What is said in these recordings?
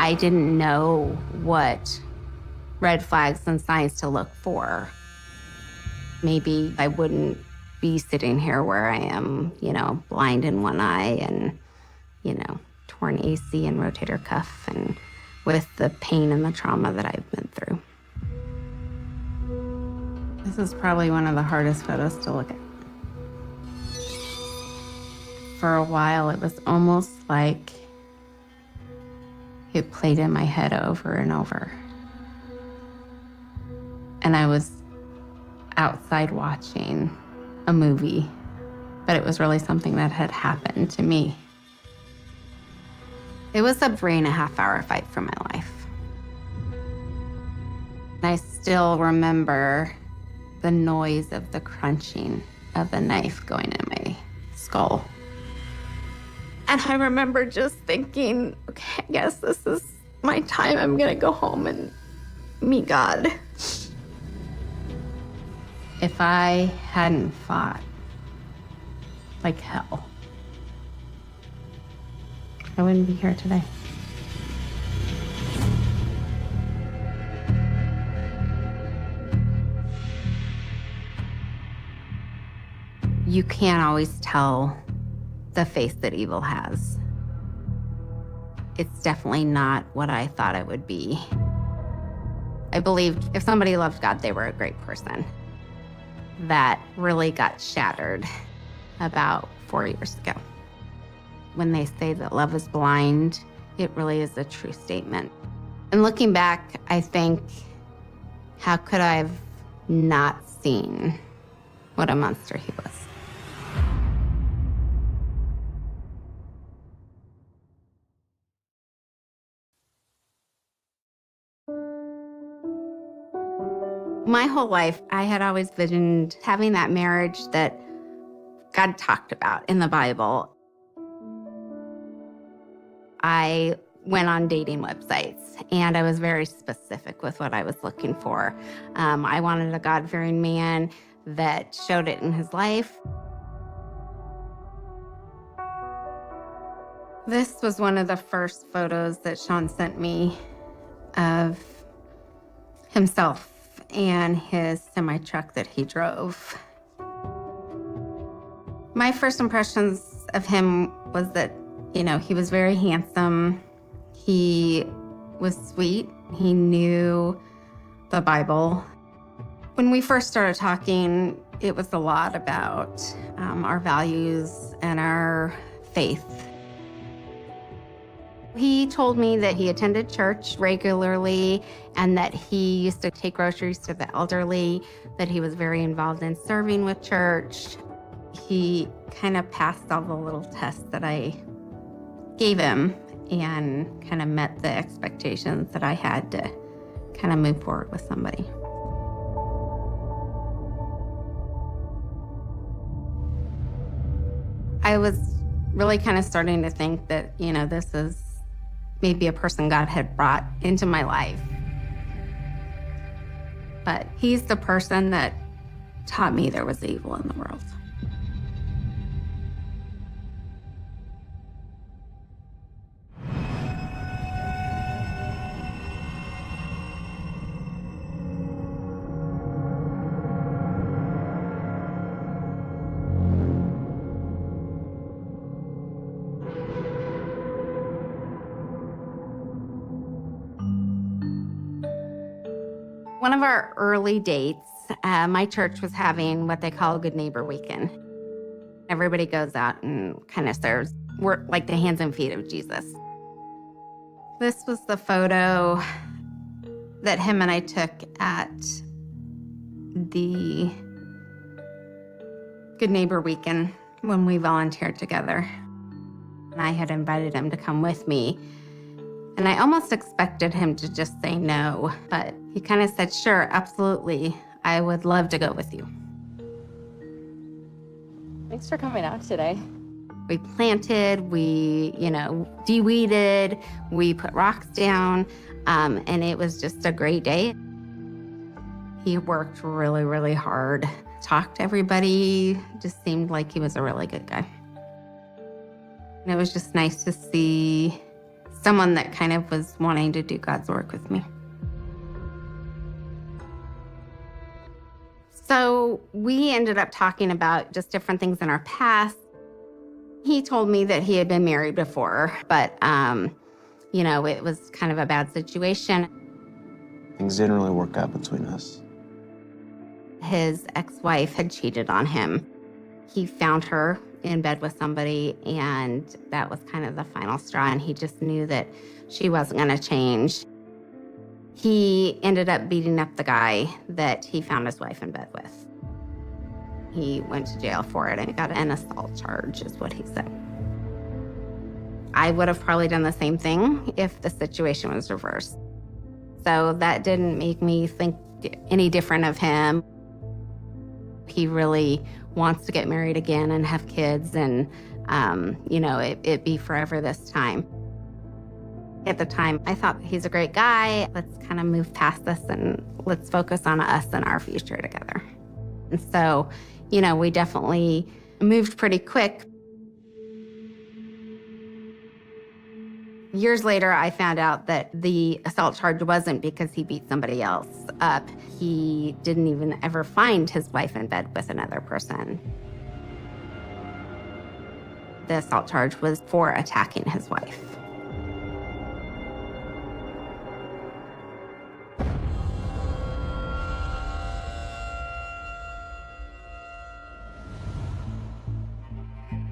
I didn't know what red flags and signs to look for. Maybe I wouldn't be sitting here where I am, blind in one eye and, torn AC and rotator cuff and with the pain and the trauma that I've been through. This is probably one of the hardest photos to look at. For a while, it was almost like it played in my head over and over. And I was outside watching a movie, but it was really something that had happened to me. It was a 3.5-hour fight for my life. I still remember the noise of the crunching of the knife going in my skull. And I remember just thinking, okay, I guess this is my time. I'm gonna go home and meet God. If I hadn't fought like hell, I wouldn't be here today. You can't always tell the face that evil has. It's definitely not what I thought it would be. I believed if somebody loved God, they were a great person. That really got shattered about 4 years ago. When they say that love is blind, it really is a true statement. And looking back, I think, how could I have not seen what a monster he was? My whole life, I had always visioned having that marriage that God talked about in the Bible. I went on dating websites, and I was very specific with what I was looking for. I wanted a God-fearing man that showed it in his life. This was one of the first photos that Sean sent me of himself and his semi-truck that he drove. My first impressions of him was that, he was very handsome. He was sweet. He knew the Bible. When we first started talking, it was a lot about our values and our faith. He told me that he attended church regularly and that he used to take groceries to the elderly, that he was very involved in serving with church. He kind of passed all the little tests that I gave him and kind of met the expectations that I had to kind of move forward with somebody. I was really kind of starting to think that, this is maybe a person God had brought into my life. But he's the person that taught me there was evil in the world. One of our early dates, my church was having what they call a Good Neighbor Weekend. Everybody goes out and kind of serves. We're like the hands and feet of Jesus. This was the photo that him and I took at the Good Neighbor Weekend when we volunteered together. And I had invited him to come with me. And I almost expected him to just say no, but he kind of said, sure, absolutely. I would love to go with you. Thanks for coming out today. We planted, we, de-weeded, we put rocks down, and it was just a great day. He worked really, really hard, talked to everybody, just seemed like he was a really good guy. And it was just nice to see someone that kind of was wanting to do God's work with me. So we ended up talking about just different things in our past. He told me that he had been married before, but, it was kind of a bad situation. Things didn't really work out between us. His ex-wife had cheated on him. He found her in bed with somebody, and that was kind of the final straw, and he just knew that she wasn't going to change. He ended up beating up the guy that he found his wife in bed with. He went to jail for it and got an assault charge, is what he said. I would have probably done the same thing if the situation was reversed. So that didn't make me think any different of him. He really wants to get married again and have kids and, it be forever this time. At the time, I thought he's a great guy. Let's kind of move past this and let's focus on us and our future together. And so, we definitely moved pretty quick. Years later, I found out that the assault charge wasn't because he beat somebody else up. He didn't even ever find his wife in bed with another person. The assault charge was for attacking his wife.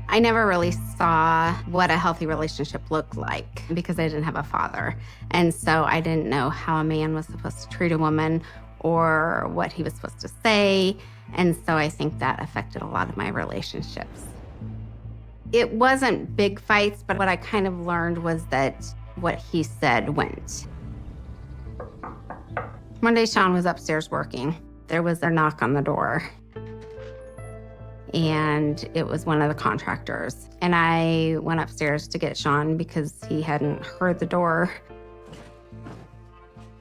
I never really saw what a healthy relationship looked like because I didn't have a father. And so I didn't know how a man was supposed to treat a woman or what he was supposed to say. And so I think that affected a lot of my relationships. It wasn't big fights, but what I kind of learned was that what he said went. One day, Sean was upstairs working. There was a knock on the door. And it was one of the contractors. And I went upstairs to get Sean because he hadn't heard the door.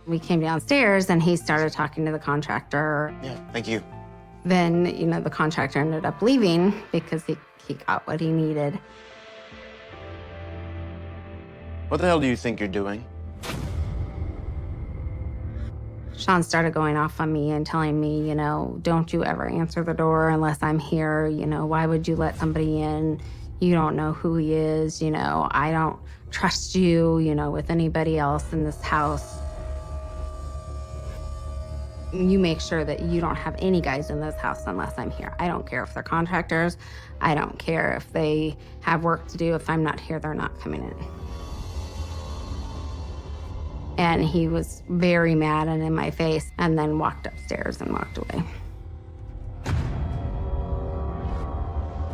We came downstairs and he started talking to the contractor. Yeah, thank you. Then, the contractor ended up leaving because he got what he needed. What the hell do you think you're doing? Sean started going off on me and telling me, don't you ever answer the door unless I'm here. Why would you let somebody in? You don't know who he is. I don't trust you, with anybody else in this house. You make sure that you don't have any guys in this house unless I'm here. I don't care if they're contractors. I don't care if they have work to do. If I'm not here, they're not coming in. And he was very mad and in my face, and then walked upstairs and walked away.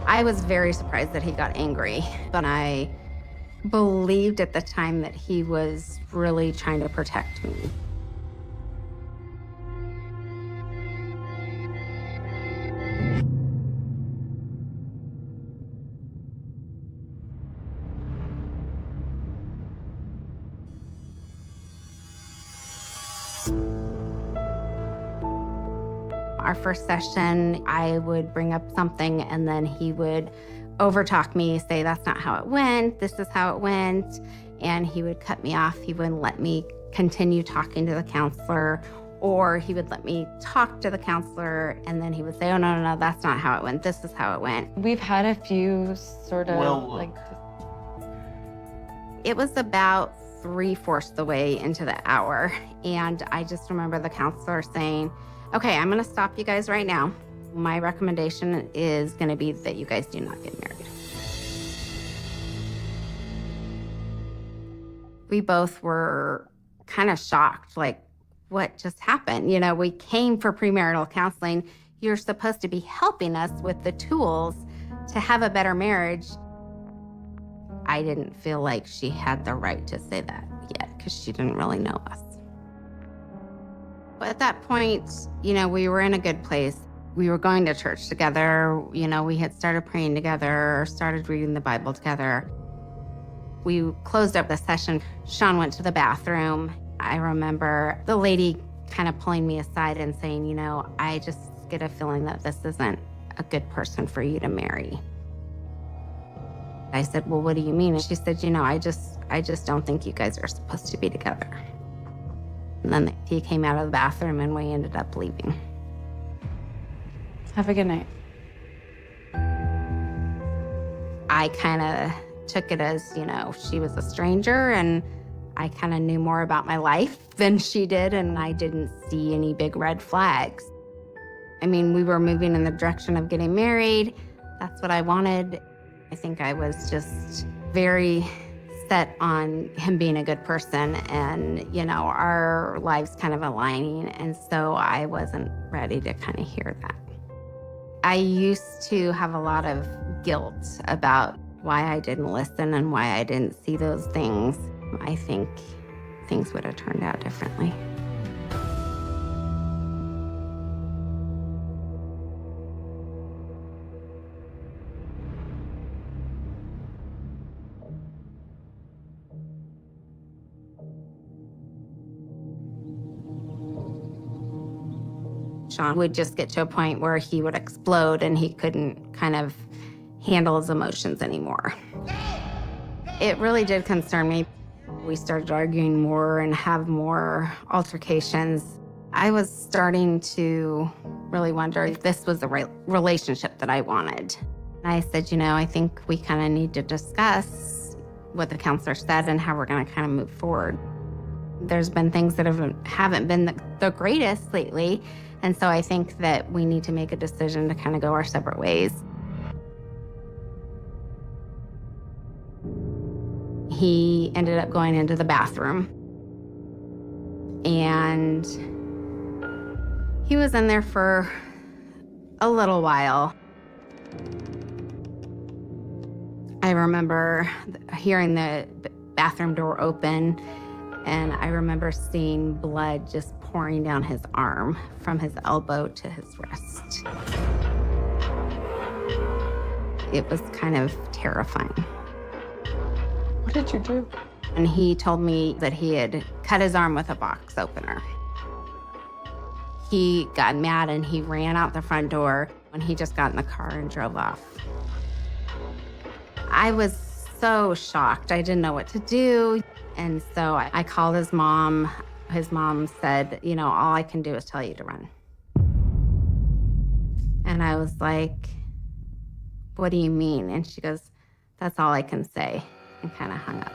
I was very surprised that he got angry, but I believed at the time that he was really trying to protect me. Our first session, I would bring up something and then he would overtalk me, say, that's not how it went, this is how it went. And he would cut me off. He wouldn't let me continue talking to the counselor, or he would let me talk to the counselor and then he would say, oh, no, that's not how it went. This is how it went. We've had a few sort of It was about 3/4 the way into the hour. And I just remember the counselor saying, okay, I'm going to stop you guys right now. My recommendation is going to be that you guys do not get married. We both were kind of shocked, like, what just happened? We came for premarital counseling. You're supposed to be helping us with the tools to have a better marriage. I didn't feel like she had the right to say that yet because she didn't really know us. At that point, we were in a good place. We were going to church together. We had started praying together, started reading the Bible together. We closed up the session. Sean went to the bathroom. I remember the lady kind of pulling me aside and saying, I just get a feeling that this isn't a good person for you to marry. I said, well, what do you mean? And she said, I just don't think you guys are supposed to be together. And then he came out of the bathroom and we ended up leaving. Have a good night. I kind of took it as, she was a stranger and I kind of knew more about my life than she did, and I didn't see any big red flags. I mean, we were moving in the direction of getting married. That's what I wanted. I think I was just very set on him being a good person and, our lives kind of aligning. And so I wasn't ready to kind of hear that. I used to have a lot of guilt about why I didn't listen and why I didn't see those things. I think things would have turned out differently. Sean would just get to a point where he would explode and he couldn't kind of handle his emotions anymore. It really did concern me. We started arguing more and have more altercations. I was starting to really wonder if this was the right relationship that I wanted. I said, I think we kind of need to discuss what the counselor said and how we're going to kind of move forward. There's been things that haven't been the greatest lately, and so I think that we need to make a decision to kind of go our separate ways. He ended up going into the bathroom, and he was in there for a little while. I remember hearing the bathroom door open, and I remember seeing blood just pouring down his arm from his elbow to his wrist. It was kind of terrifying. What did you do? And he told me that he had cut his arm with a box opener. He got mad and he ran out the front door when he just got in the car and drove off. I was so shocked. I didn't know what to do. And so I called his mom. His mom said, all I can do is tell you to run. And I was like, what do you mean? And she goes, that's all I can say, and kind of hung up.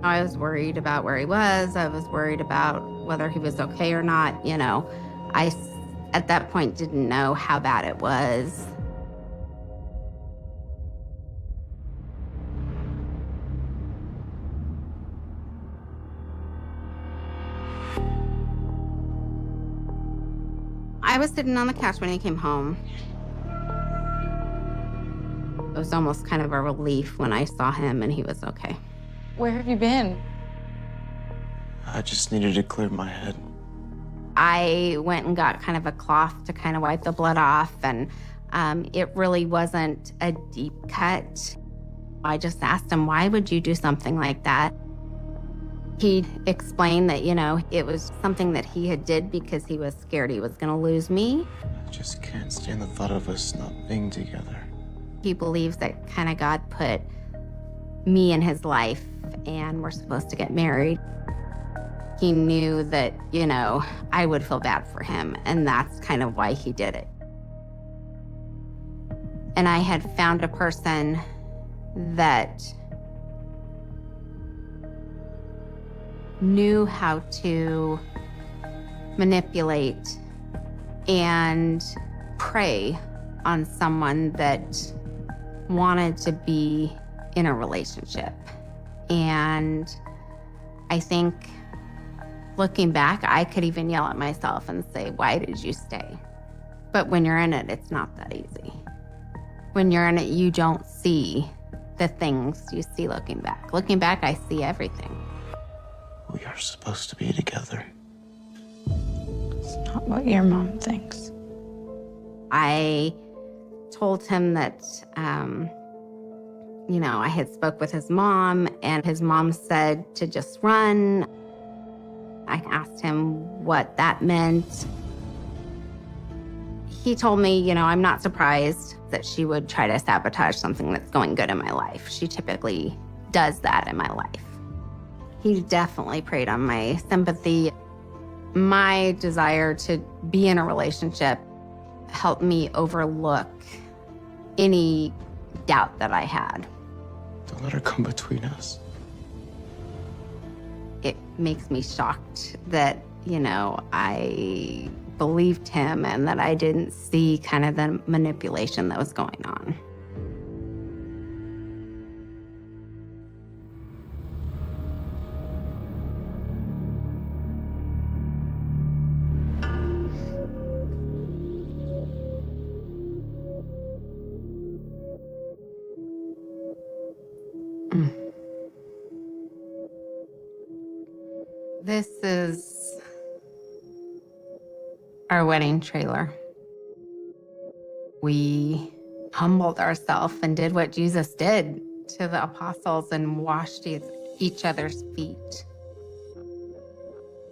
I was worried about where he was. I was worried about whether he was okay or not. I, at that point, didn't know how bad it was. I was sitting on the couch when he came home. It was almost kind of a relief when I saw him and he was okay. Where have you been? I just needed to clear my head. I went and got kind of a cloth to kind of wipe the blood off, and it really wasn't a deep cut. I just asked him, why would you do something like that? He explained that, it was something that he had did because he was scared he was going to lose me. I just can't stand the thought of us not being together. He believes that kind of God put me in his life and we're supposed to get married. He knew that, I would feel bad for him, and that's kind of why he did it. And I had found a person that knew how to manipulate and prey on someone that wanted to be in a relationship. And I think looking back, I could even yell at myself and say, why did you stay? But when you're in it, it's not that easy. When you're in it, you don't see the things you see looking back. Looking back, I see everything. We are supposed to be together. It's not what your mom thinks. I told him that, I had spoke with his mom, and his mom said to just run. I asked him what that meant. He told me, I'm not surprised that she would try to sabotage something that's going good in my life. She typically does that in my life. He definitely preyed on my sympathy. My desire to be in a relationship helped me overlook any doubt that I had. Don't let her come between us. It makes me shocked that, I believed him and that I didn't see kind of the manipulation that was going on. This is our wedding trailer. We humbled ourselves and did what Jesus did to the apostles and washed each other's feet.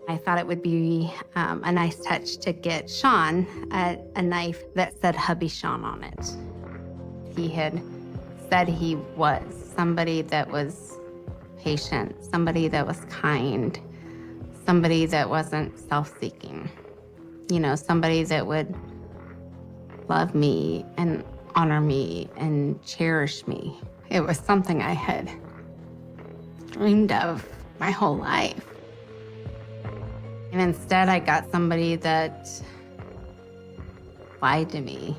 I thought it would be a nice touch to get Sean a knife that said Hubby Sean on it. He had said he was somebody that was patient, somebody that was kind, somebody that wasn't self-seeking, somebody that would love me and honor me and cherish me. It was something I had dreamed of my whole life. And instead, I got somebody that lied to me,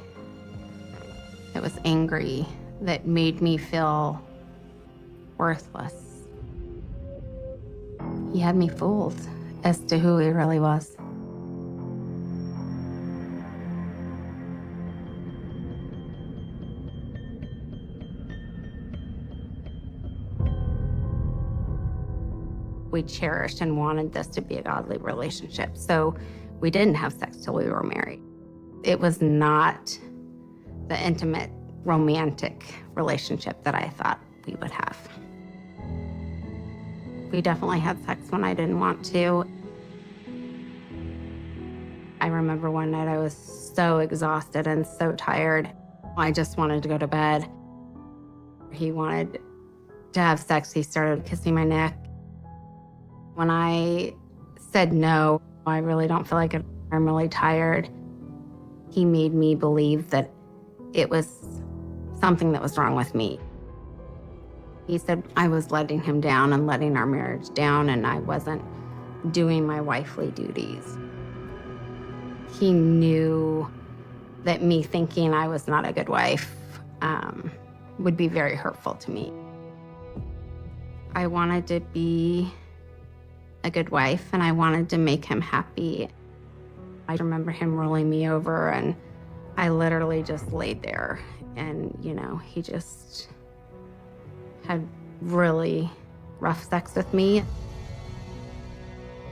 that was angry, that made me feel worthless. He had me fooled as to who he really was. We cherished and wanted this to be a godly relationship, so we didn't have sex till we were married. It was not the intimate, romantic relationship that I thought we would have. We definitely had sex when I didn't want to. I remember one night I was so exhausted and so tired. I just wanted to go to bed. He wanted to have sex. He started kissing my neck. When I said no, I really don't feel like it. I'm really tired. He made me believe that it was something that was wrong with me. He said I was letting him down and letting our marriage down, and I wasn't doing my wifely duties. He knew that me thinking I was not a good wife would be very hurtful to me. I wanted to be a good wife, and I wanted to make him happy. I remember him rolling me over, and I literally just laid there, and, he just had really rough sex with me.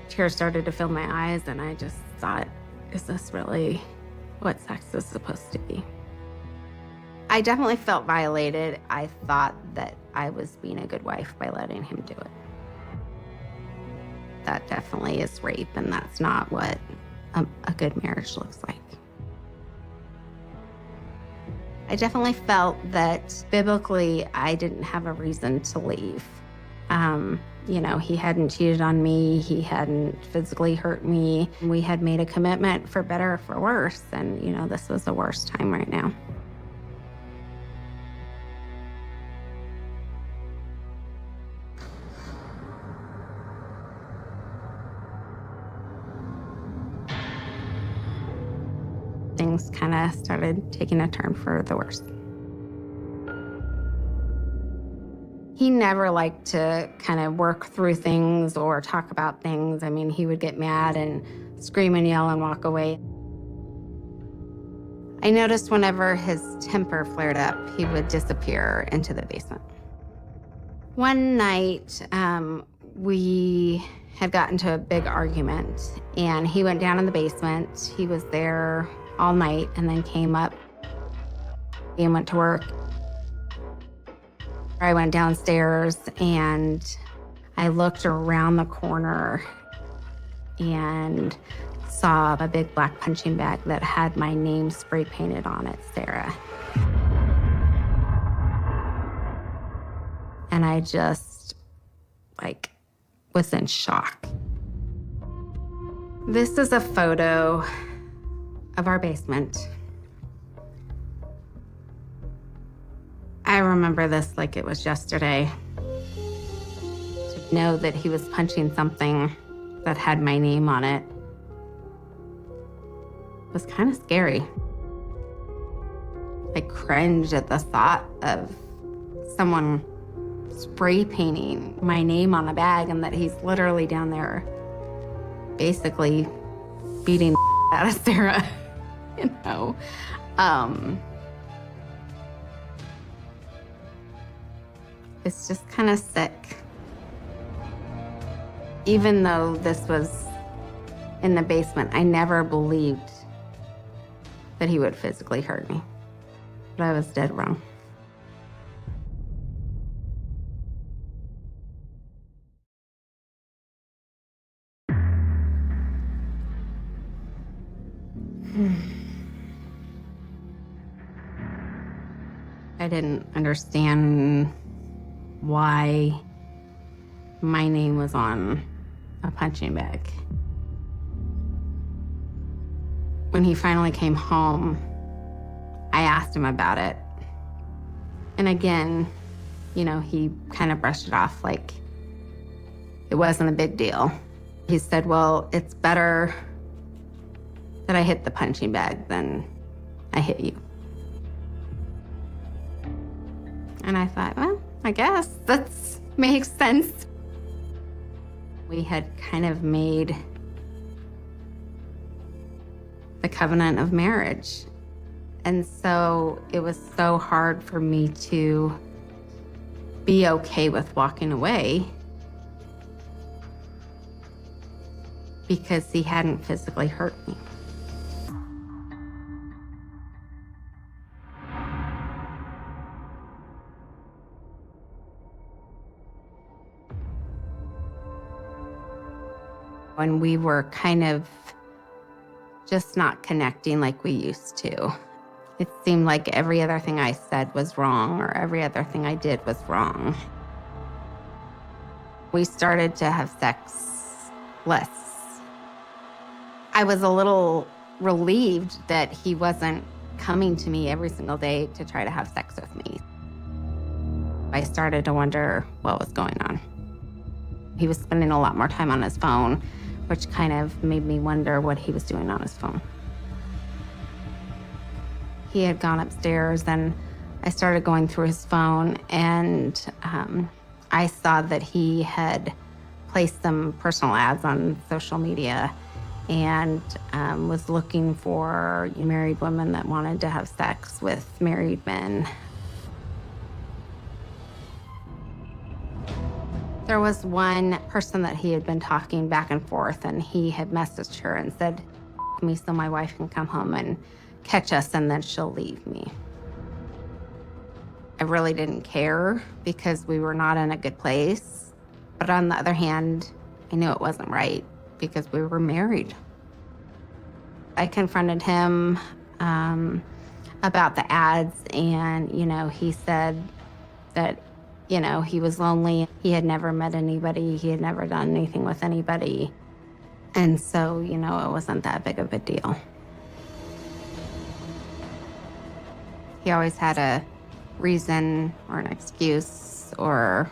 Tears started to fill my eyes, and I just thought, is this really what sex is supposed to be? I definitely felt violated. I thought that I was being a good wife by letting him do it. That definitely is rape, and that's not what a good marriage looks like. I definitely felt that biblically I didn't have a reason to leave. He hadn't cheated on me, he hadn't physically hurt me. We had made a commitment for better or for worse, and this was the worst time right now. Things kind of started taking a turn for the worse. He never liked to kind of work through things or talk about things. I mean, he would get mad and scream and yell and walk away. I noticed whenever his temper flared up, he would disappear into the basement. One night, we had gotten into a big argument, and he went down in the basement. He was there all night and then came up and went to work. I went downstairs and I looked around the corner and saw a big black punching bag that had my name spray painted on it, Sarah. And I just, was in shock. This is a photo of our basement. I remember this like it was yesterday. To know that he was punching something that had my name on it was kind of scary. I cringed at the thought of someone spray painting my name on a bag and that he's literally down there basically beating the out of Sarah, you know. It's just kind of sick. Even though this was in the basement, I never believed that he would physically hurt me. But I was dead wrong. I didn't understand why my name was on a punching bag. When he finally came home, I asked him about it. And again, you know, he kind of brushed it off like it wasn't a big deal. He said, well, it's better that I hit the punching bag than I hit you. And I thought, well, I guess that makes sense. We had kind of made the covenant of marriage. And so it was so hard for me to be okay with walking away because he hadn't physically hurt me. When we were kind of just not connecting like we used to. It seemed like every other thing I said was wrong or every other thing I did was wrong. We started to have sex less. I was a little relieved that he wasn't coming to me every single day to try to have sex with me. I started to wonder what was going on. He was spending a lot more time on his phone, which kind of made me wonder what he was doing on his phone. He had gone upstairs and I started going through his phone and I saw that he had placed some personal ads on social media and was looking for married women that wanted to have sex with married men. There was one person that he had been talking back and forth, and he had messaged her and said, "F me so my wife can come home and catch us, and then she'll leave me." I really didn't care because we were not in a good place. But on the other hand, I knew it wasn't right because we were married. I confronted him about the ads, and, you know, he said that he was lonely. He had never met anybody. He had never done anything with anybody. And so, it wasn't that big of a deal. He always had a reason or an excuse or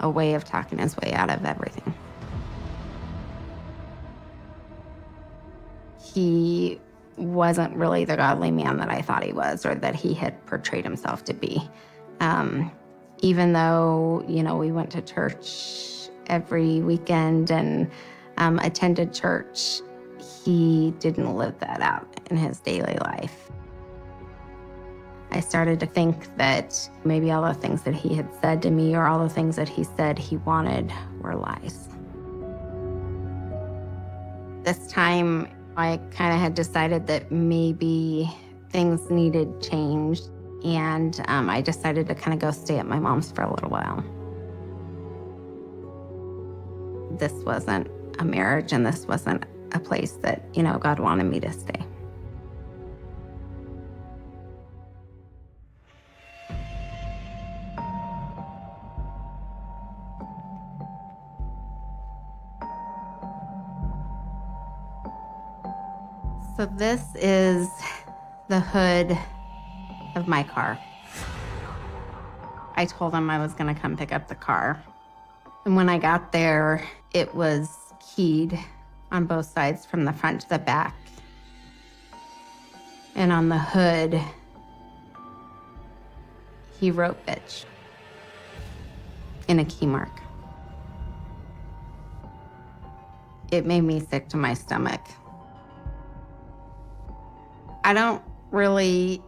a way of talking his way out of everything. He wasn't really the godly man that I thought he was or that he had portrayed himself to be. Even though, we went to church every weekend and attended church, he didn't live that out in his daily life. I started to think that maybe all the things that he had said to me or all the things that he said he wanted were lies. This time, I kind of had decided that maybe things needed change. And I decided to kind of go stay at my mom's for a little while. This wasn't a marriage, and this wasn't a place that, God wanted me to stay. So this is the hood of my car. I told him I was gonna come pick up the car. And when I got there, it was keyed on both sides from the front to the back. And on the hood, he wrote bitch in a key mark. It made me sick to my stomach. I don't really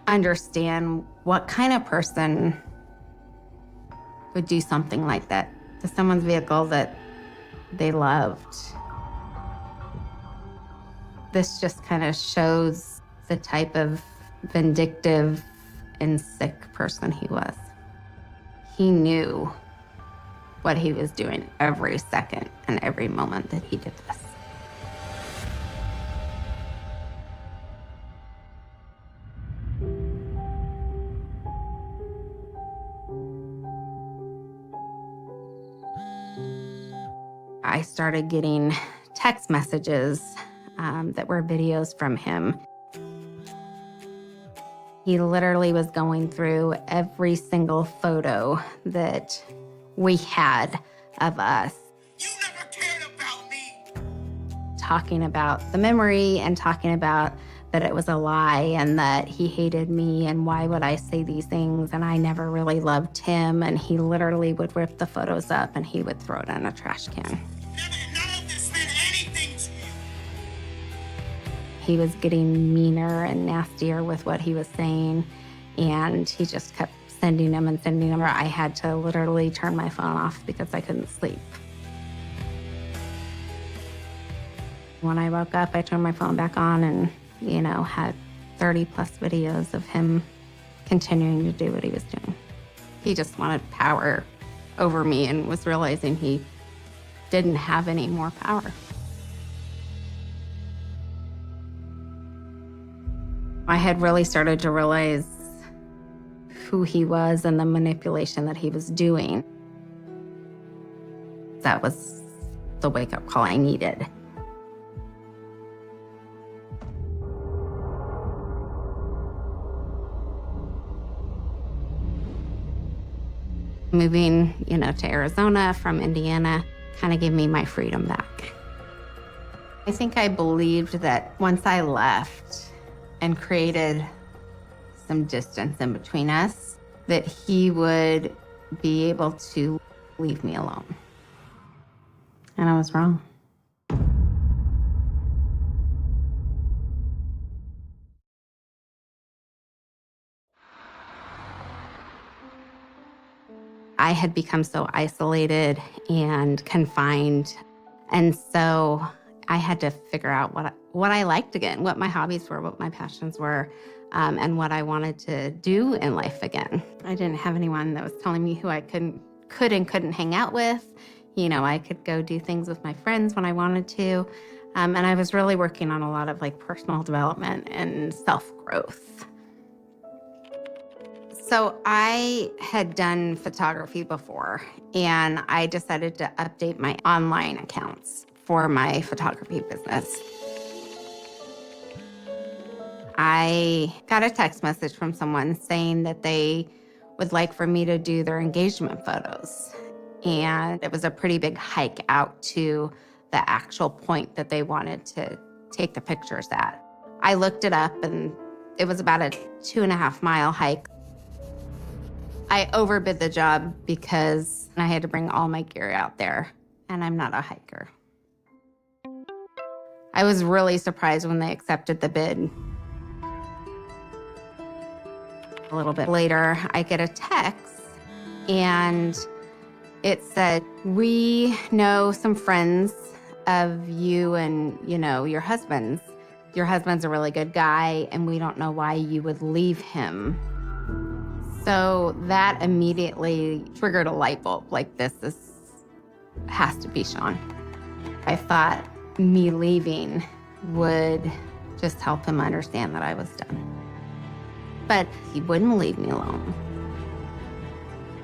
understand what kind of person would do something like that to someone's vehicle that they loved. This just kind of shows the type of vindictive and sick person he was. He knew what he was doing every second and every moment that he did this. I started getting text messages that were videos from him. He literally was going through every single photo that we had of us. You never cared about me! Talking about the memory and talking about that it was a lie and that he hated me and why would I say these things and I never really loved him, and he literally would rip the photos up and he would throw it in a trash can. None of this meant anything to you! He was getting meaner and nastier with what he was saying, and he just kept sending them and sending them. I had to literally turn my phone off because I couldn't sleep. When I woke up, I turned my phone back on and, had 30 plus videos of him continuing to do what he was doing. He just wanted power over me and was realizing he didn't have any more power. I had really started to realize who he was and the manipulation that he was doing. That was the wake-up call I needed. Moving, to Arizona from Indiana kind of gave me my freedom back. I think I believed that once I left and created some distance in between us, that he would be able to leave me alone. And I was wrong. I had become so isolated and confined. And so I had to figure out what I liked again, what my hobbies were, what my passions were, and what I wanted to do in life again. I didn't have anyone that was telling me who I could and couldn't hang out with. I could go do things with my friends when I wanted to. And I was really working on a lot of personal development and self-growth. So I had done photography before, and I decided to update my online accounts for my photography business. I got a text message from someone saying that they would like for me to do their engagement photos. And it was a pretty big hike out to the actual point that they wanted to take the pictures at. I looked it up, and it was about a 2.5-mile hike. I overbid the job because I had to bring all my gear out there, and I'm not a hiker. I was really surprised when they accepted the bid. A little bit later, I get a text, and it said, "We know some friends of you and, your husband's. your husband's a really good guy, and we don't know why you would leave him. So that immediately triggered a light bulb, like this has to be Sean. I thought me leaving would just help him understand that I was done. But he wouldn't leave me alone.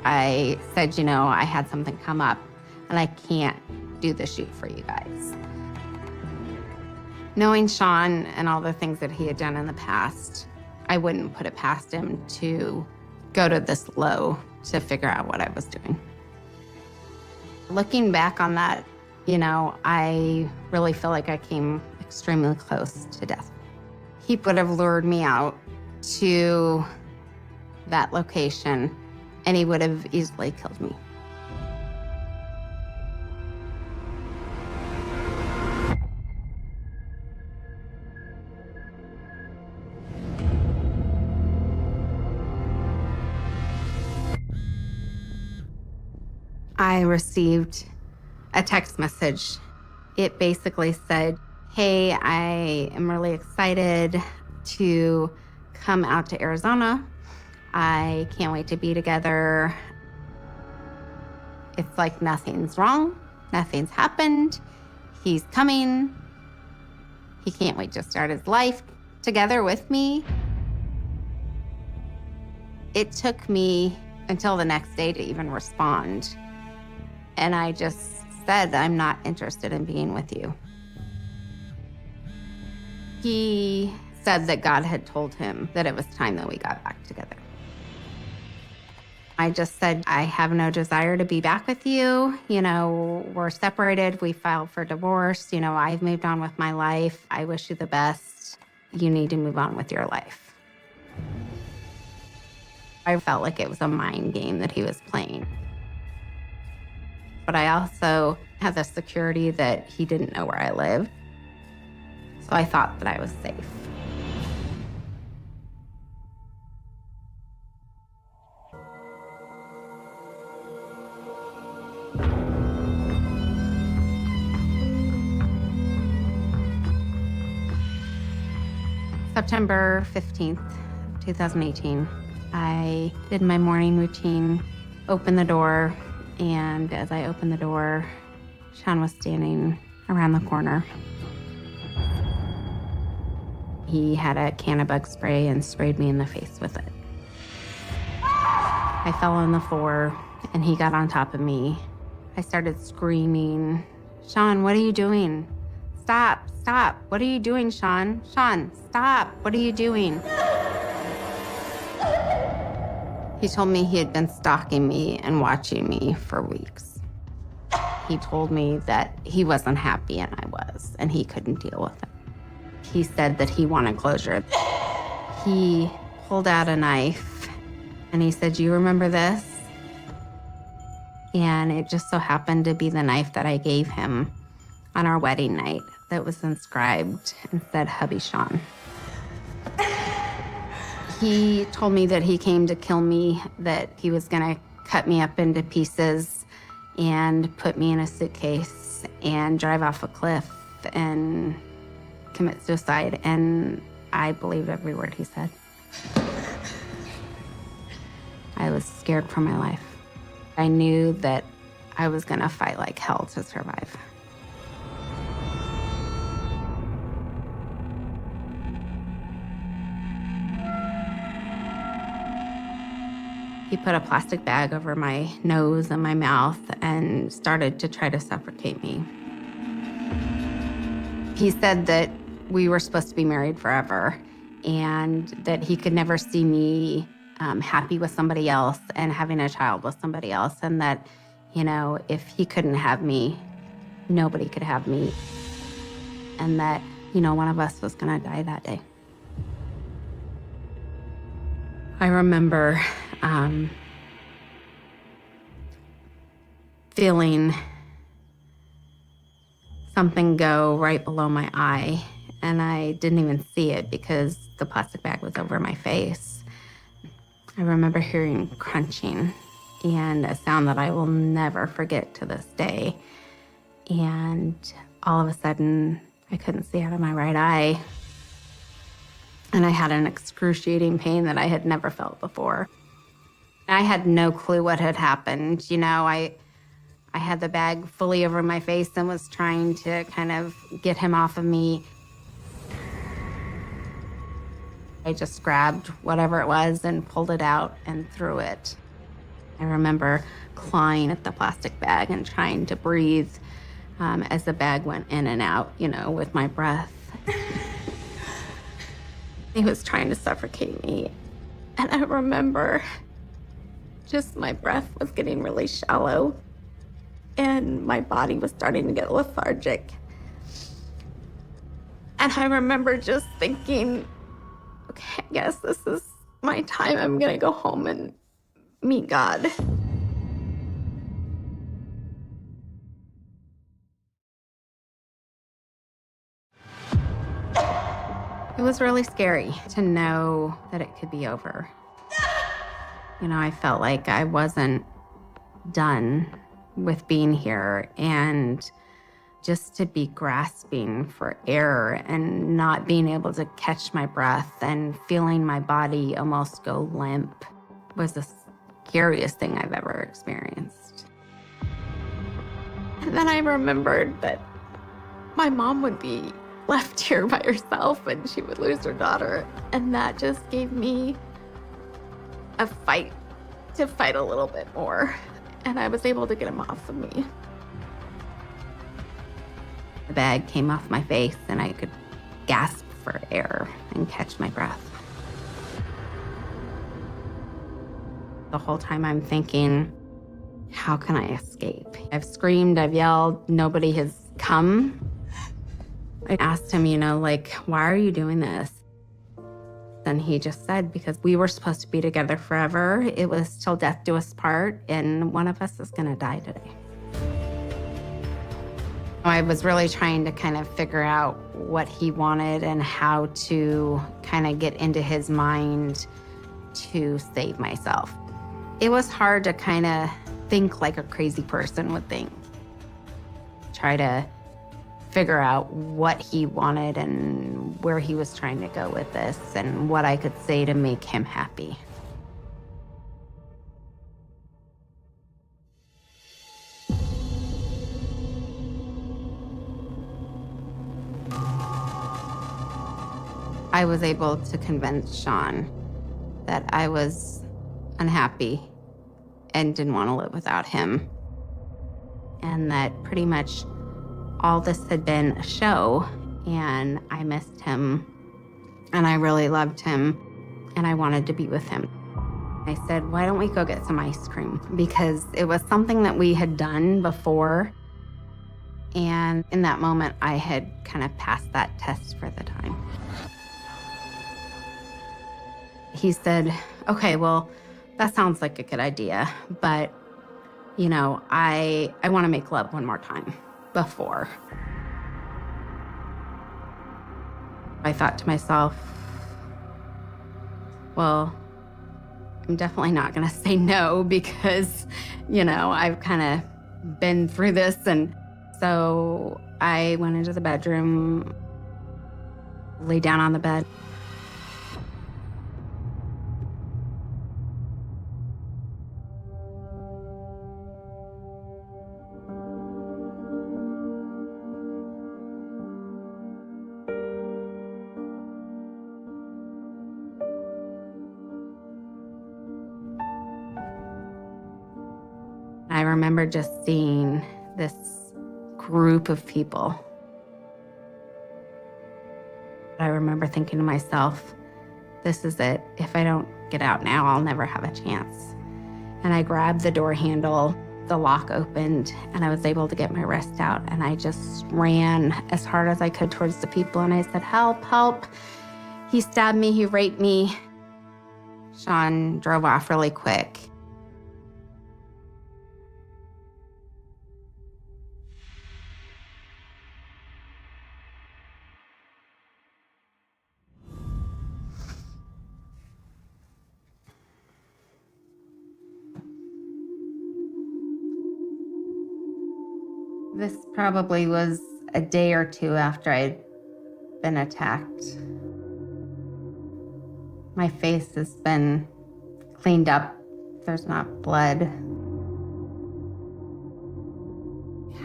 I said, I had something come up and I can't do the shoot for you guys. Knowing Sean and all the things that he had done in the past, I wouldn't put it past him to go to this low to figure out what I was doing. Looking back on that, I really feel like I came extremely close to death. He would have lured me out to that location, and he would have easily killed me. I received a text message. It basically said, "Hey, I am really excited to come out to Arizona. I can't wait to be together. It's like nothing's wrong. Nothing's happened. He's coming. He can't wait to start his life together with me." It took me until the next day to even respond. And I just said, "I'm not interested in being with you." He said that God had told him that it was time that we got back together. I just said, "I have no desire to be back with you. We're separated. We filed for divorce. I've moved on with my life. I wish you the best. You need to move on with your life." I felt like it was a mind game that he was playing. But I also had the security that he didn't know where I lived. So I thought that I was safe. September 15th, 2018, I did my morning routine, opened the door, and as I opened the door, Sean was standing around the corner. He had a can of bug spray and sprayed me in the face with it. I fell on the floor and he got on top of me. I started screaming, "Sean, what are you doing? Stop, stop. What are you doing, Sean? Sean, stop. What are you doing?" He told me he had been stalking me and watching me for weeks. He told me that he wasn't happy and I was, and he couldn't deal with it. He said that he wanted closure. He pulled out a knife and he said, "Do you remember this?" And it just so happened to be the knife that I gave him on our wedding night that was inscribed and said, "Hubby Sean." He told me that he came to kill me, that he was gonna cut me up into pieces and put me in a suitcase and drive off a cliff and commit suicide. And I believed every word he said. I was scared for my life. I knew that I was gonna fight like hell to survive. He put a plastic bag over my nose and my mouth and started to try to suffocate me. He said that we were supposed to be married forever and that he could never see me happy with somebody else and having a child with somebody else, and that, if he couldn't have me, nobody could have me, and that, one of us was gonna die that day. I remember feeling something go right below my eye, and I didn't even see it because the plastic bag was over my face. I remember hearing crunching and a sound that I will never forget to this day. And all of a sudden, I couldn't see out of my right eye. And I had an excruciating pain that I had never felt before. I had no clue what had happened. You know, I had the bag fully over my face and was trying to kind of get him off of me. I just grabbed whatever it was and pulled it out and threw it. I remember clawing at the plastic bag and trying to breathe as the bag went in and out, you know, with my breath. He was trying to suffocate me. And I remember just my breath was getting really shallow and my body was starting to get lethargic. And I remember just thinking, okay, I guess this is my time. I'm gonna go home and meet God. It was really scary to know that it could be over. You know, I felt like I wasn't done with being here, and just to be grasping for air and not being able to catch my breath and feeling my body almost go limp was the scariest thing I've ever experienced. And then I remembered that my mom would be left here by herself and she would lose her daughter. And that just gave me a fight to fight a little bit more. And I was able to get him off of me. The bag came off my face and I could gasp for air and catch my breath. The whole time I'm thinking, how can I escape? I've screamed, I've yelled, nobody has come. I asked him, you know, like, why are you doing this? And he just said, because we were supposed to be together forever. It was till death do us part, and one of us is gonna die today. I was really trying to kind of figure out what he wanted and how to kind of get into his mind to save myself. It was hard to kind of think like a crazy person would think. Try to figure out what he wanted and where he was trying to go with this and what I could say to make him happy. I was able to convince Sean that I was unhappy and didn't want to live without him. And that pretty much all this had been a show, and I missed him, and I really loved him, and I wanted to be with him. I said, why don't we go get some ice cream? Because it was something that we had done before, and in that moment, I had kind of passed that test for the time. He said, okay, well, that sounds like a good idea, but, you know, I want to make love one more time before. I thought to myself, well, I'm definitely not going to say no because, you know, I've kind of been through this. And so I went into the bedroom, lay down on the bed. I remember just seeing this group of people. I remember thinking to myself, this is it. If I don't get out now, I'll never have a chance. And I grabbed the door handle, the lock opened, and I was able to get my wrist out. And I just ran as hard as I could towards the people. And I said, help, help. He stabbed me, he raped me. Sean drove off really quick. This probably was a day or two after I'd been attacked. My face has been cleaned up. There's not blood.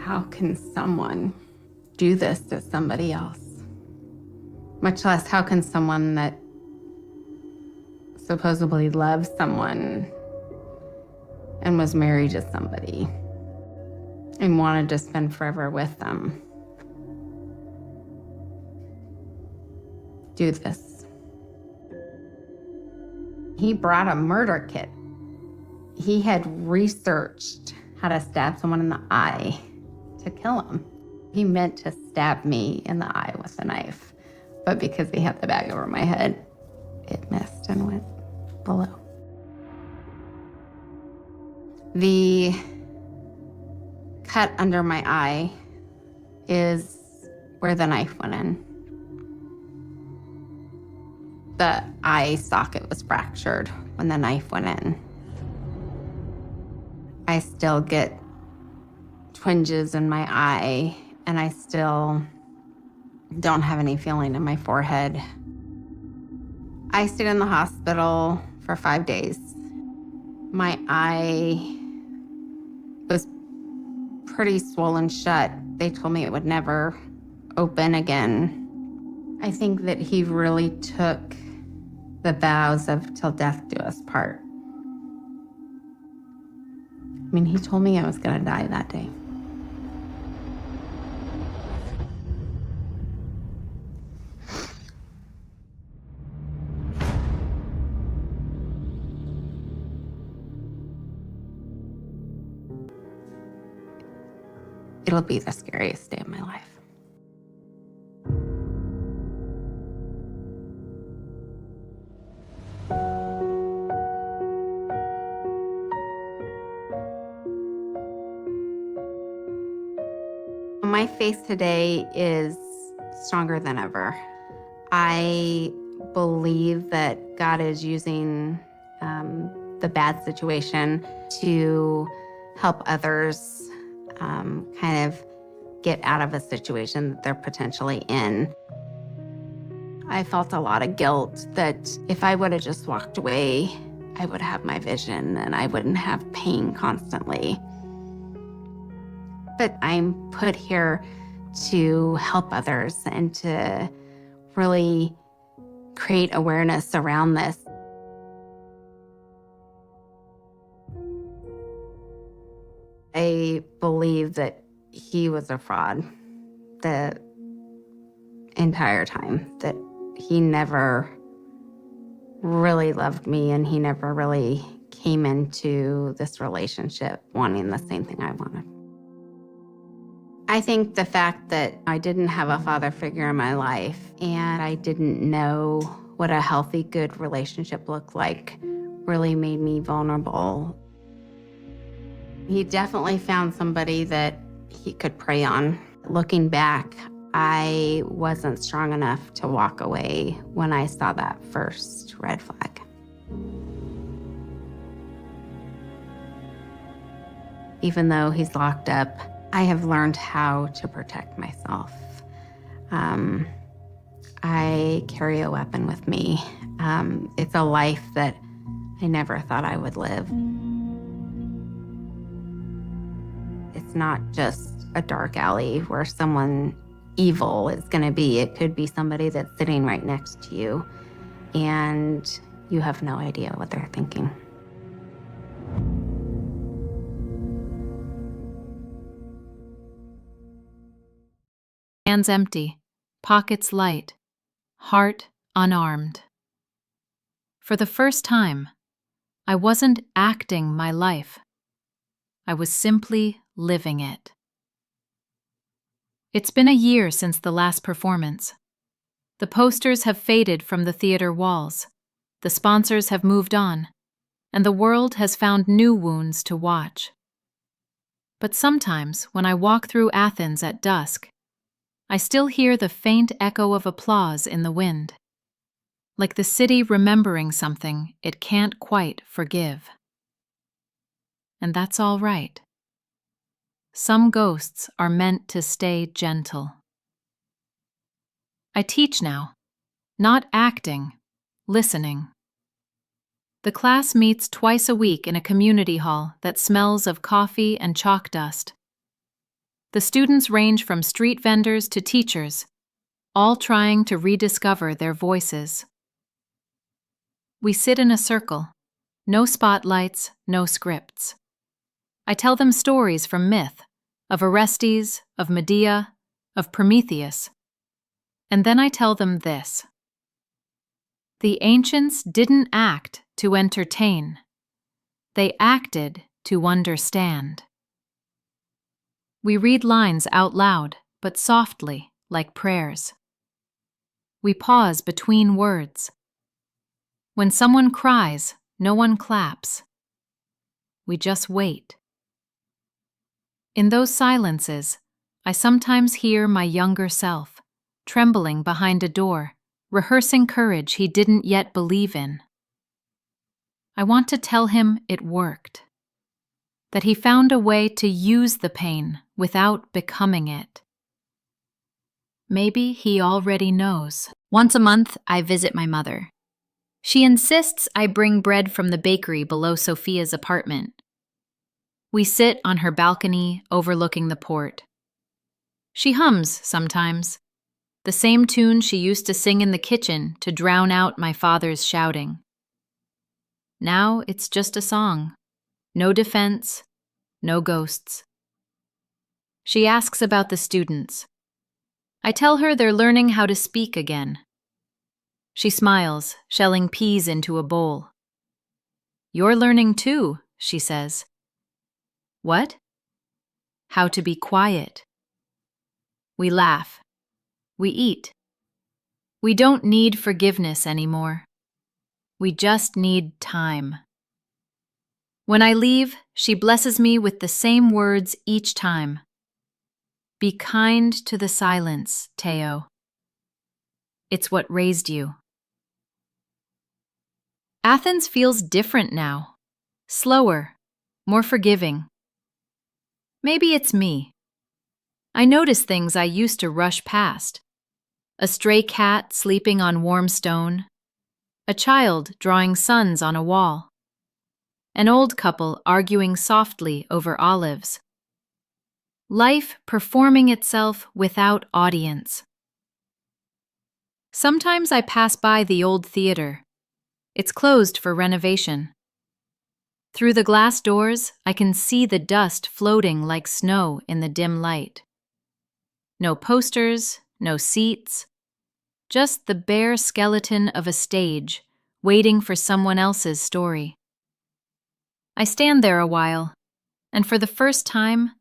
How can someone do this to somebody else? Much less, how can someone that supposedly loves someone and was married to somebody and wanted to spend forever with them do this? He brought a murder kit. He had researched how to stab someone in the eye to kill him. He meant to stab me in the eye with a knife, but because he had the bag over my head, it missed and went below. The cut under my eye is where the knife went in. The eye socket was fractured when the knife went in. I still get twinges in my eye, and I still don't have any feeling in my forehead. I stayed in the hospital for 5 days. My eye was pretty swollen shut. They told me it would never open again. I think that he really took the vows of till death do us part. I mean, he told me I was gonna die that day. It'll be the scariest day of my life. My faith today is stronger than ever. I believe that God is using the bad situation to help others kind of get out of a situation that they're potentially in. I felt a lot of guilt that if I would have just walked away, I would have my vision and I wouldn't have pain constantly. But I'm put here to help others and to really create awareness around this. I believe that he was a fraud the entire time, that he never really loved me and he never really came into this relationship wanting the same thing I wanted. I think the fact that I didn't have a father figure in my life and I didn't know what a healthy, good relationship looked like really made me vulnerable. He definitely found somebody that he could prey on. Looking back, I wasn't strong enough to walk away when I saw that first red flag. Even though he's locked up, I have learned how to protect myself. I carry a weapon with me. It's a life that I never thought I would live. It's not just a dark alley where someone evil is going to be. It could be somebody that's sitting right next to you, and you have no idea what they're thinking. Hands empty, pockets light, heart unarmed. For the first time, I wasn't acting my life. I was simply living it. It's been a year since the last performance. The posters have faded from the theater walls, the sponsors have moved on, and the world has found new wounds to watch. But sometimes, when I walk through Athens at dusk, I still hear the faint echo of applause in the wind, like the city remembering something it can't quite forgive. And that's all right. Some ghosts are meant to stay gentle. I teach now, not acting, listening. The class meets twice a week in a community hall that smells of coffee and chalk dust. The students range from street vendors to teachers, all trying to rediscover their voices. We sit in a circle. No spotlights, no scripts. I tell them stories from myth, of Orestes, of Medea, of Prometheus. And then I tell them this. The ancients didn't act to entertain. They acted to understand. We read lines out loud, but softly, like prayers. We pause between words. When someone cries, no one claps. We just wait. In those silences, I sometimes hear my younger self, trembling behind a door, rehearsing courage he didn't yet believe in. I want to tell him it worked, that he found a way to use the pain without becoming it. Maybe he already knows. Once a month, I visit my mother. She insists I bring bread from the bakery below Sophia's apartment. We sit on her balcony overlooking the port. She hums sometimes, the same tune she used to sing in the kitchen to drown out my father's shouting. Now it's just a song. No defense, no ghosts. She asks about the students. I tell her they're learning how to speak again. She smiles, shelling peas into a bowl. You're learning too, she says. What? How to be quiet. We laugh. We eat. We don't need forgiveness anymore. We just need time. When I leave, she blesses me with the same words each time. Be kind to the silence, Teo. It's what raised you. Athens feels different now. Slower, more forgiving. Maybe it's me. I notice things I used to rush past. A stray cat sleeping on warm stone. A child drawing suns on a wall. An old couple arguing softly over olives. Life performing itself without audience. Sometimes I pass by the old theater. It's closed for renovation. Through the glass doors, I can see the dust floating like snow in the dim light. No posters, no seats, just the bare skeleton of a stage waiting for someone else's story. I stand there a while, and for the first time,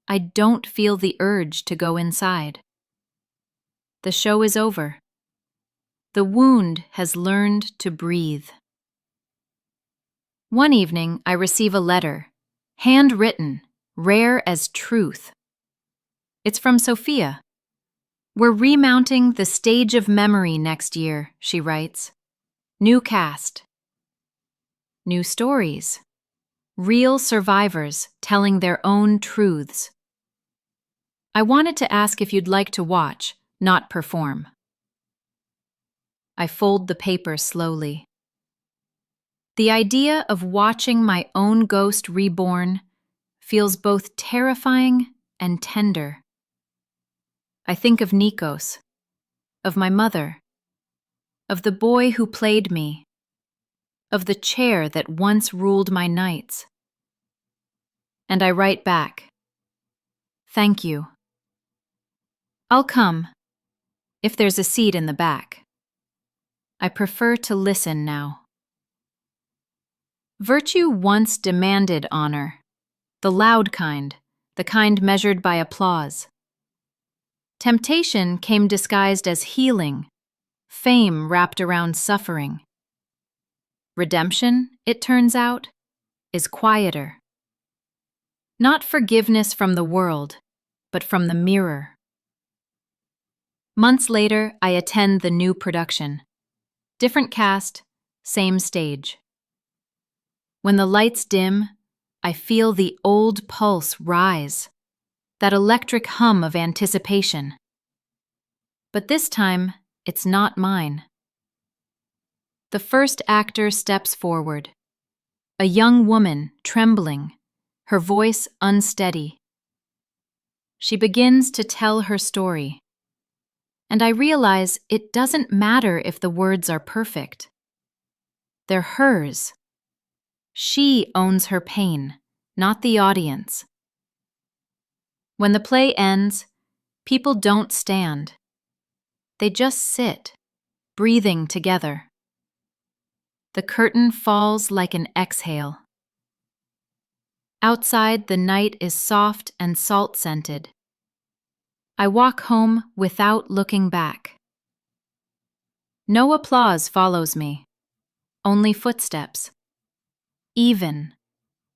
I don't feel the urge to go inside. The show is over. The wound has learned to breathe. One evening, I receive a letter, handwritten, rare as truth. It's from Sophia. We're remounting the stage of memory next year, she writes. New cast. New stories. Real survivors telling their own truths. I wanted to ask if you'd like to watch, not perform. I fold the paper slowly. The idea of watching my own ghost reborn feels both terrifying and tender. I think of Nikos, of my mother, of the boy who played me, of the chair that once ruled my nights. And I write back, thank you. I'll come, if there's a seat in the back. I prefer to listen now. Virtue once demanded honor, the loud kind, the kind measured by applause. Temptation came disguised as healing, fame wrapped around suffering. Redemption, it turns out, is quieter. Not forgiveness from the world, but from the mirror. Months later, I attend the new production. Different cast, same stage. When the lights dim, I feel the old pulse rise, that electric hum of anticipation. But this time, it's not mine. The first actor steps forward. A young woman, trembling, her voice unsteady. She begins to tell her story. And I realize it doesn't matter if the words are perfect. They're hers. She owns her pain, not the audience. When the play ends, people don't stand. They just sit, breathing together. The curtain falls like an exhale. Outside, the night is soft and salt-scented. I walk home without looking back. No applause follows me, only footsteps. Even,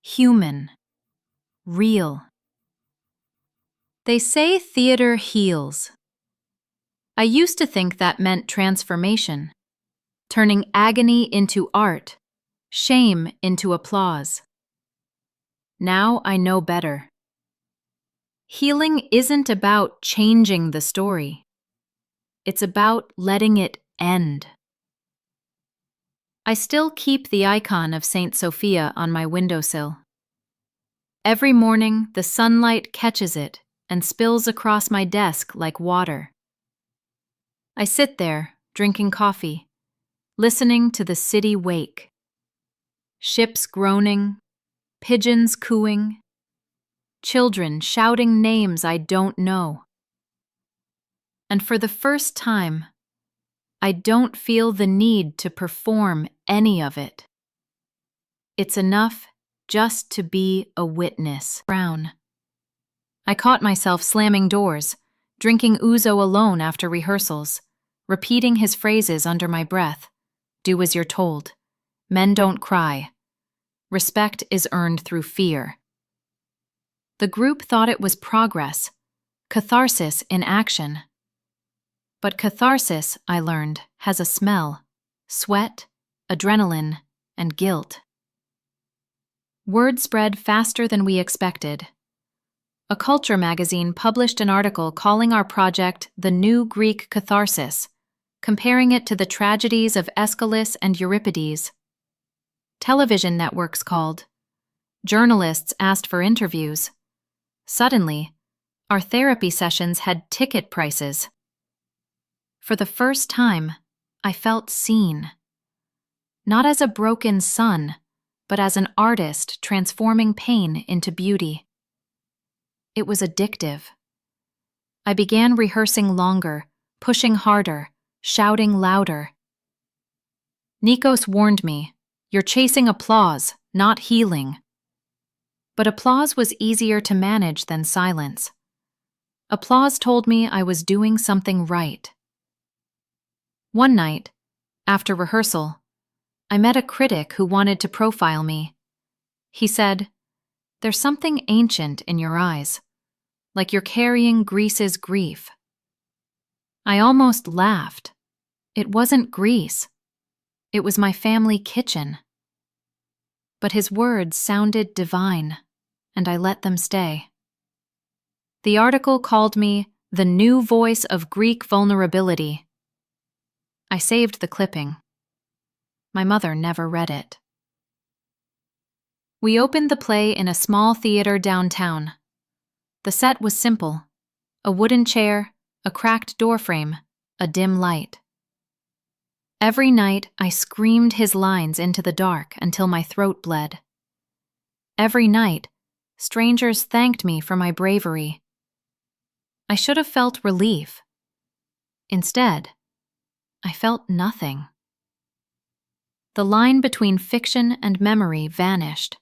human, real. They say theater heals. I used to think that meant transformation, turning agony into art, shame into applause. Now I know better. Healing isn't about changing the story. It's about letting it end. I still keep the icon of Saint Sophia on my windowsill. Every morning, the sunlight catches it and spills across my desk like water. I sit there, drinking coffee, listening to the city wake. Ships groaning, pigeons cooing, children shouting names I don't know. And for the first time, I don't feel the need to perform any of it. It's enough just to be a witness. Brown. I caught myself slamming doors, drinking ouzo alone after rehearsals, repeating his phrases under my breath. Do as you're told. Men don't cry. Respect is earned through fear. The group thought it was progress, catharsis in action. But catharsis, I learned, has a smell: sweat, adrenaline, and guilt. Word spread faster than we expected. A culture magazine published an article calling our project the New Greek Catharsis, comparing it to the tragedies of Aeschylus and Euripides. Television networks called. Journalists asked for interviews. Suddenly, our therapy sessions had ticket prices. For the first time, I felt seen. Not as a broken son, but as an artist transforming pain into beauty. It was addictive. I began rehearsing longer, pushing harder, shouting louder. Nikos warned me, "You're chasing applause, not healing." But applause was easier to manage than silence. Applause told me I was doing something right. One night, after rehearsal, I met a critic who wanted to profile me. He said, "There's something ancient in your eyes, like you're carrying Greece's grief." I almost laughed. It wasn't Greece. It was my family kitchen. But his words sounded divine, and I let them stay. The article called me the new voice of Greek vulnerability. I saved the clipping. My mother never read it. We opened the play in a small theater downtown. The set was simple: a wooden chair, a cracked doorframe, a dim light. Every night, I screamed his lines into the dark until my throat bled. Every night, strangers thanked me for my bravery. I should have felt relief. Instead, I felt nothing. The line between fiction and memory vanished.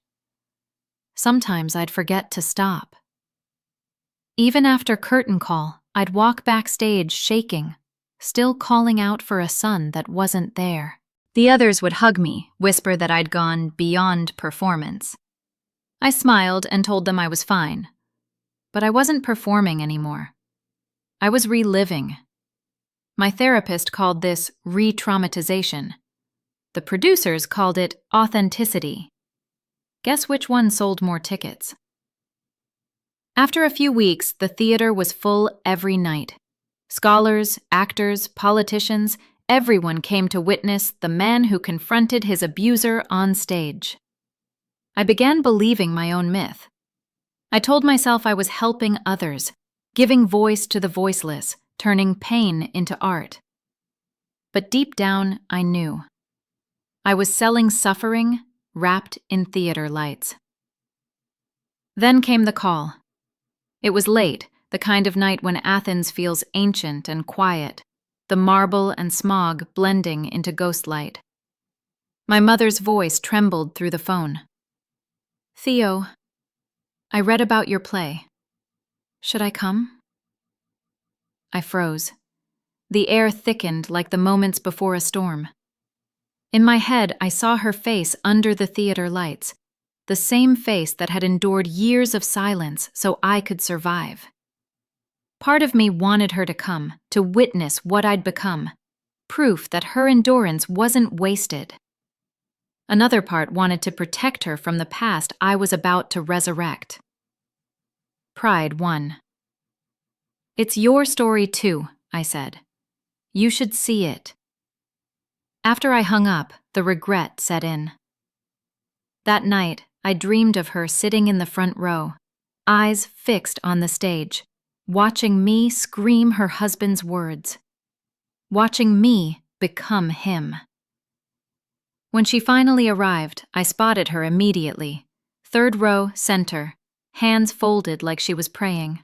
Sometimes I'd forget to stop. Even after curtain call, I'd walk backstage shaking, still calling out for a son that wasn't there. The others would hug me, whisper that I'd gone beyond performance. I smiled and told them I was fine. But I wasn't performing anymore. I was reliving. My therapist called this re-traumatization. The producers called it authenticity. Guess which one sold more tickets? After a few weeks, the theater was full every night. Scholars, actors, politicians, Everyone came to witness the man who confronted his abuser on stage. I began believing my own myth. I told myself I was helping others, giving voice to the voiceless, turning pain into art. But deep down, I knew. I was selling suffering wrapped in theater lights. Then came the call. It was late, the kind of night when Athens feels ancient and quiet, the marble and smog blending into ghostlight. My mother's voice trembled through the phone. "Theo, I read about your play. Should I come?" I froze. The air thickened like the moments before a storm. In my head, I saw her face under the theater lights, the same face that had endured years of silence so I could survive. Part of me wanted her to come, to witness what I'd become, proof that her endurance wasn't wasted. Another part wanted to protect her from the past I was about to resurrect. Pride won. "It's your story too," I said. "You should see it." After I hung up, the regret set in. That night, I dreamed of her sitting in the front row, eyes fixed on the stage, watching me scream her husband's words, watching me become him. When she finally arrived, I spotted her immediately. Third row, center, hands folded like she was praying.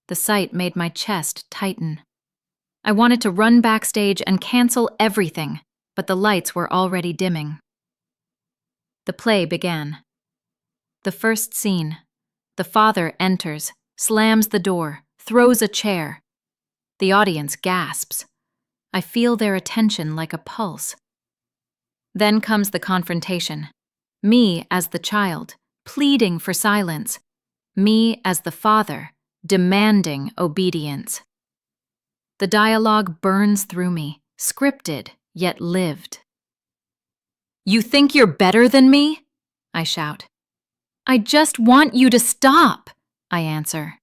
The sight made my chest tighten. I wanted to run backstage and cancel everything, but the lights were already dimming. The play began. The first scene. The father enters, slams the door, throws a chair. The audience gasps. I feel their attention like a pulse. Then comes the confrontation. Me as the child, pleading for silence. Me as the father, demanding obedience. The dialogue burns through me, scripted, yet lived. "You think you're better than me?" I shout. "I just want you to stop," I answer.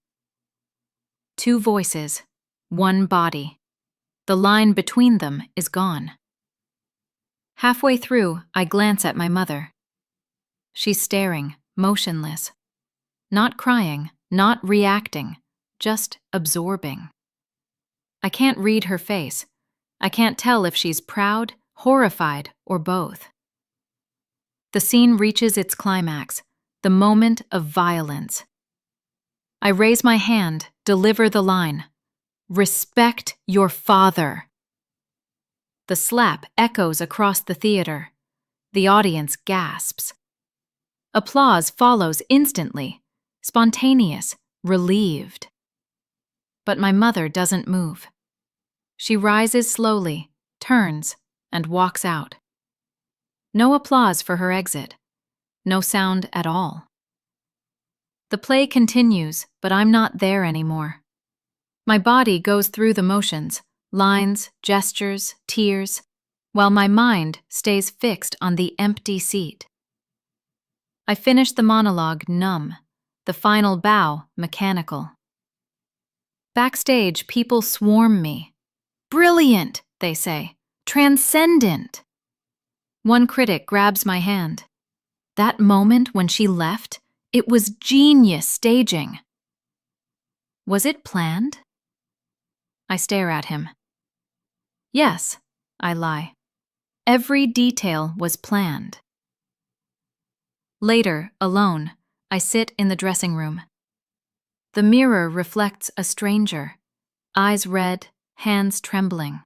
Two voices, one body. The line between them is gone. Halfway through, I glance at my mother. She's staring, motionless. Not crying, not reacting, just absorbing. I can't read her face. I can't tell if she's proud, horrified, or both. The scene reaches its climax, the moment of violence. I raise my hand, deliver the line, "Respect your father." The slap echoes across the theater. The audience gasps. Applause follows instantly, spontaneous, relieved. But my mother doesn't move. She rises slowly, turns, and walks out. No applause for her exit. No sound at all. The play continues, but I'm not there anymore. My body goes through the motions, lines, gestures, tears, while my mind stays fixed on the empty seat. I finish the monologue numb, the final bow mechanical. Backstage, people swarm me. "Brilliant," they say. "Transcendent." One critic grabs my hand. That moment when she left, it was genius staging. Was it planned? I stare at him. Yes, I lie. Every detail was planned. Later, alone, I sit in the dressing room. The mirror reflects a stranger, eyes red, hands trembling.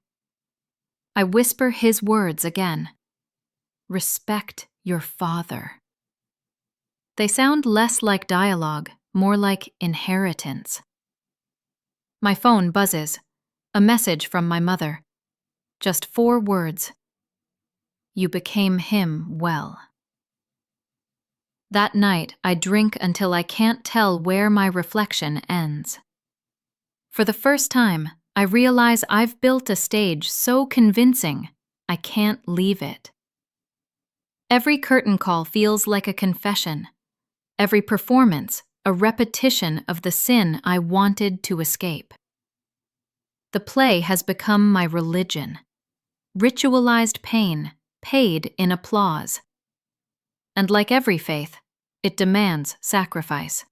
I whisper his words again. "Respect your father." They sound less like dialogue, more like inheritance. My phone buzzes. A message from my mother. Just 4 words. "You became him well." That night, I drink until I can't tell where my reflection ends. For the first time, I realize I've built a stage so convincing, I can't leave it. Every curtain call feels like a confession. Every performance, a repetition of the sin I wanted to escape. The play has become my religion, ritualized pain paid in applause. And like every faith, it demands sacrifice.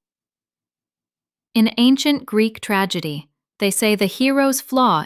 In ancient Greek tragedy, they say the hero's flaw